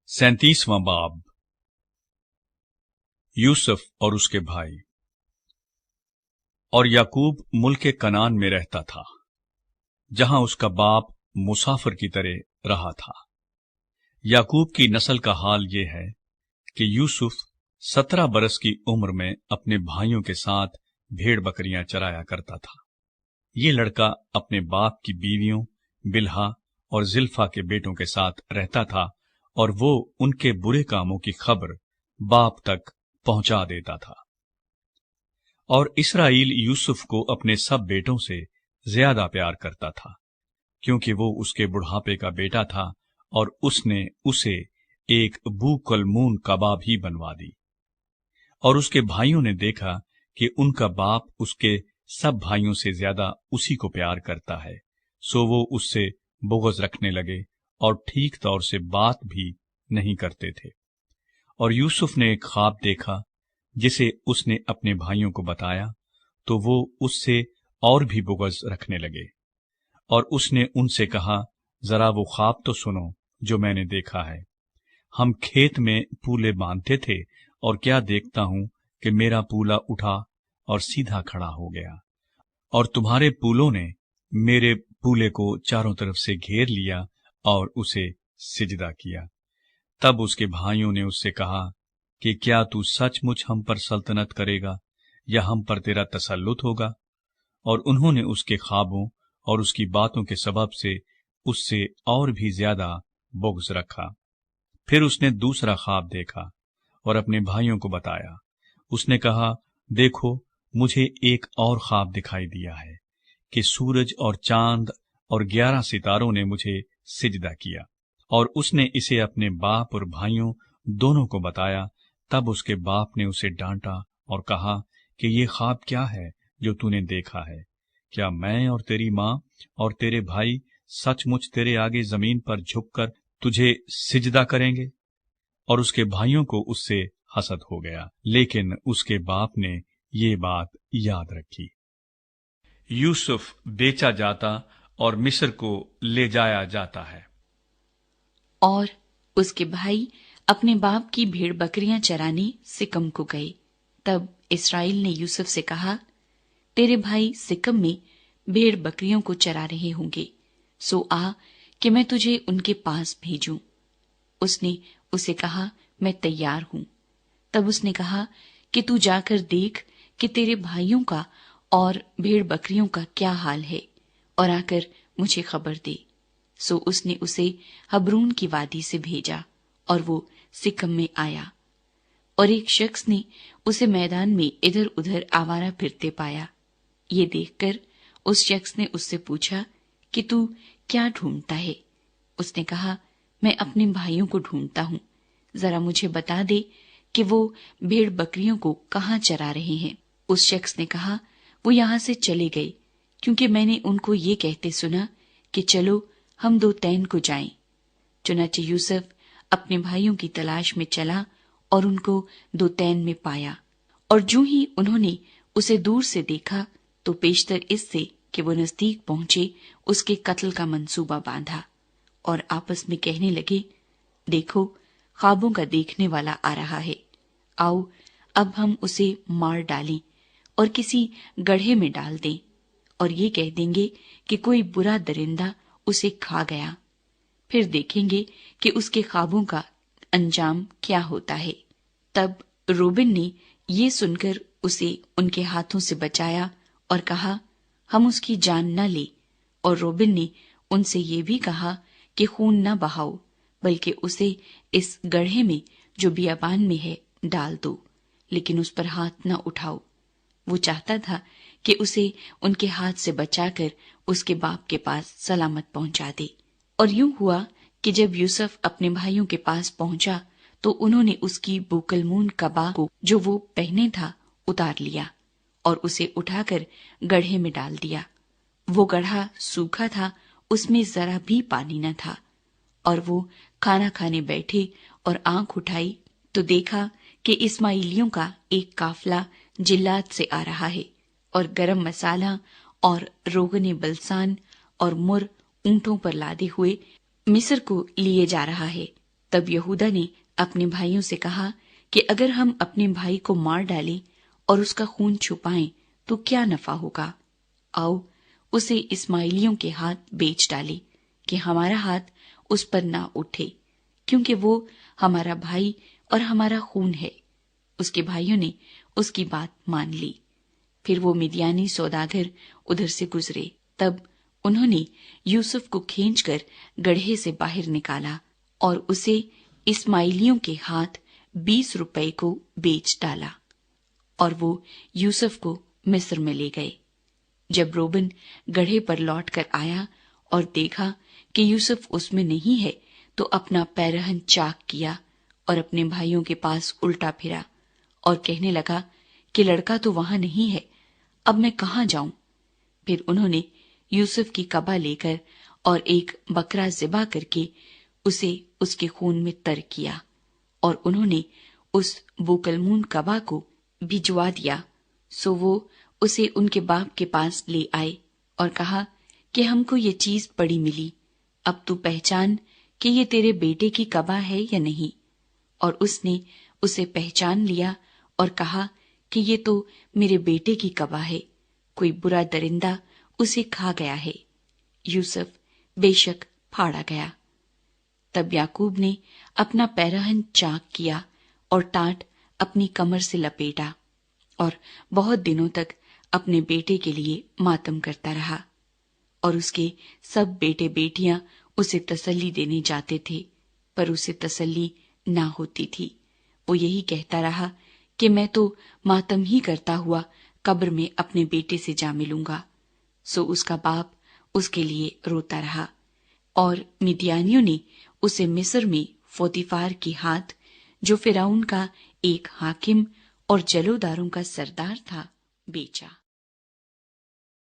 37वां बाब। यूसुफ और उसके भाई। और याकूब मुल्क कनान में रहता था, जहां उसका बाप मुसाफिर की तरह रहा था। याकूब की नस्ल का हाल ये है कि यूसुफ 17 बरस की उम्र में अपने भाइयों के साथ भेड़ बकरियां चराया करता था। ये लड़का अपने बाप की बीवियों बिल्हा और जिल्फा के बेटों के साथ रहता था, और वो उनके बुरे कामों की खबर बाप तक पहुंचा देता था। और इसराइल यूसुफ को अपने सब बेटों से ज्यादा प्यार करता था, क्योंकि वो उसके बुढ़ापे का बेटा था, और उसने उसे एक बूकलमून कबाब ही बनवा दी। और उसके भाइयों ने देखा कि उनका बाप उसके सब भाइयों से ज्यादा उसी को प्यार करता है, सो वो उससे बुग़्ज़ रखने लगे और ठीक तौर से बात भी नहीं करते थे। और यूसुफ ने एक ख्वाब देखा, जिसे उसने अपने भाइयों को बताया, तो वो उससे और भी बुग़्ज़ रखने लगे। और उसने उनसे कहा, जरा वो ख्वाब तो सुनो जो मैंने देखा है। हम खेत में पूले बांधते थे, और क्या देखता हूं कि मेरा पूला उठा और सीधा खड़ा हो गया, और तुम्हारे पूलों ने मेरे पूले को चारों तरफ से घेर लिया और उसे सिजदा किया। तब उसके भाइयों ने उससे कहा कि क्या तू सचमुच हम पर सल्तनत करेगा, या हम पर तेरा तसल्लुत होगा? और उन्होंने उसके ख्वाबों और उसकी बातों के सबब से उससे और भी ज्यादा बुग़्ज़ रखा। फिर उसने दूसरा ख्वाब देखा और अपने भाइयों को बताया। उसने कहा, देखो, मुझे एक और ख्वाब दिखाई दिया है कि सूरज और चांद और 11 सितारों ने मुझे सिजदा किया। और उसने इसे अपने बाप और भाइयों दोनों को बताया। तब उसके बाप ने उसे डांटा और कहा कि ये ख्वाब क्या है जो तूने देखा है? क्या मैं और तेरी माँ और तेरे भाई सचमुच तेरे आगे जमीन पर झुककर तुझे सिजदा करेंगे? और उसके भाइयों को उससे हसद हो गया, लेकिन उसके बाप ने ये बात याद रखी। यूसुफ बेचा जाता और मिस्र को ले जाया जाता है। और उसके भाई अपने बाप की भेड़ बकरियां चराने सिकम को गए। तब इस्राएल ने यूसुफ से कहा, तेरे भाई सिकम में भेड़ बकरियों को चरा रहे होंगे, सो आ कि मैं तुझे उनके पास भेजूं। उसने उसे कहा, मैं तैयार हूं। तब उसने कहा कि तू जाकर देख कि तेरे भाइयों का और भेड़ बकरियों का क्या हाल है, और आकर मुझे खबर दे। सो उसने उसे हबरून की वादी से भेजा, और वो सिकम में आया। और एक शख्स ने उसे मैदान में इधर उधर आवारा फिरते पाया। ये देखकर उस शख्स ने उससे पूछा कि तू क्या ढूंढता है? उसने कहा, मैं अपने भाइयों को ढूंढता हूं। जरा मुझे बता दे कि वो भेड़ बकरियों को कहाँ चरा रहे हैं। उस शख्स ने कहा, वो यहां से चले गए, क्योंकि मैंने उनको ये कहते सुना कि चलो हम दो तैन को जाएं। चुनाचे यूसुफ अपने भाइयों की तलाश में चला और उनको दो तैन में पाया। और जो ही उन्होंने उसे दूर से देखा, तो पेशतर इससे कि वो नजदीक पहुंचे, उसके कत्ल का मंसूबा बांधा और आपस में कहने लगे, देखो, ख्वाबों का देखने वाला आ रहा है। आओ, अब हम उसे मार डालें और किसी गड्ढे में डाल दें, और ये कह देंगे कि कोई बुरा दरिंदा उसे खा गया। फिर देखेंगे कि उसके ख्वाबों का अंजाम क्या होता है। तब रूबेन ने ये सुनकर उसे उनके हाथों से बचाया और कहा, हम उसकी जान न ले। और रूबेन ने उनसे ये भी कहा कि खून न बहाओ, बल्कि उसे इस गड्ढे में जो बियाबान में है डाल दो, लेकिन उस पर हाथ न उठाओ। वो चाहता था कि उसे उनके हाथ से बचाकर उसके बाप के पास सलामत पहुंचा दे। और यूं हुआ कि जब यूसुफ अपने भाइयों के पास पहुंचा, तो उन्होंने उसकी बूकलमून कबा को जो वो पहने था उतार लिया और उसे उठाकर गड्ढे में डाल दिया। वो गड्ढा सूखा था, उसमें जरा भी पानी न था। और वो खाना खाने बैठे और आंख उठाई तो देखा कि इस्माइलियों का एक काफला जिल्लात से आ रहा है, और गरम मसाला और रोगने बलसान और मुर ऊंटों पर लादे हुए मिस्र को लिए जा रहा है। تب یہودا نے اپنے بھائیوں سے کہا کہ اگر ہم اپنے بھائی کو مار ڈالیں اور اس کا خون چھپائیں تو کیا نفع ہوگا؟ آؤ اسے اسماعیلیوں کے ہاتھ بیچ ڈالے کہ ہمارا ہاتھ اس پر نہ اٹھے، کیونکہ وہ ہمارا بھائی اور ہمارا خون ہے۔ اس کے بھائیوں نے اس کی بات مان لی۔ پھر وہ مدیانی سوداگر ادھر سے گزرے، تب انہوں نے یوسف کو کھینچ کر گڑھے سے باہر نکالا اور اسے اسماعیلیوں کے ہاتھ 20 روپے کو بیچ ڈالا، اور وہ یوسف کو مصر میں لے گئے۔ جب روبن گڑھے پر لوٹ کر آیا اور دیکھا کہ یوسف اس میں نہیں ہے تو اپنا پیرہن چاک کیا اور اپنے بھائیوں کے پاس الٹا پھرا اور کہنے لگا کہ لڑکا تو وہاں نہیں ہے، اب میں کہاں جاؤں؟ پھر انہوں نے یوسف کی کبا لے کر اور ایک بکرا ذبح کر کے اسے اس کے خون میں تر کیا، اور انہوں نے اس بوکلمون کبا کو بھجوا دیا۔ سو وہ اسے ان کے باپ کے پاس لے آئے اور کہا کہ ہم کو یہ چیز پڑی ملی، اب تو پہچان کہ یہ تیرے بیٹے کی کبا ہے یا نہیں۔ اور اس نے اسے پہچان لیا اور کہا کہ یہ تو میرے بیٹے کی کبا ہے، کوئی برا درندہ اسے کھا گیا ہے۔ یوسف بے شک پھاڑا گیا۔ تب یعقوب نے اپنا پیرہن چاک کیا اور ٹاٹ اپنی کمر سے لپیٹا، اور بہت دنوں تک اپنے بیٹے کے لیے ماتم کرتا رہا۔ اور اس کے سب بیٹے بیٹیاں اسے تسلی دینے جاتے تھے، پر اسے تسلی نہ ہوتی تھی۔ وہ یہی کہتا رہا کہ میں تو ماتم ہی کرتا ہوا قبر میں اپنے بیٹے سے جا ملوں گا۔ سو اس کا باپ اس کے لیے روتا رہا۔ اور مدیانیوں نے اسے مصر میں پوتیفار کے ہاتھ، جو فرعون کا ایک حاکم اور جلوداروں کا سردار تھا، بیچا۔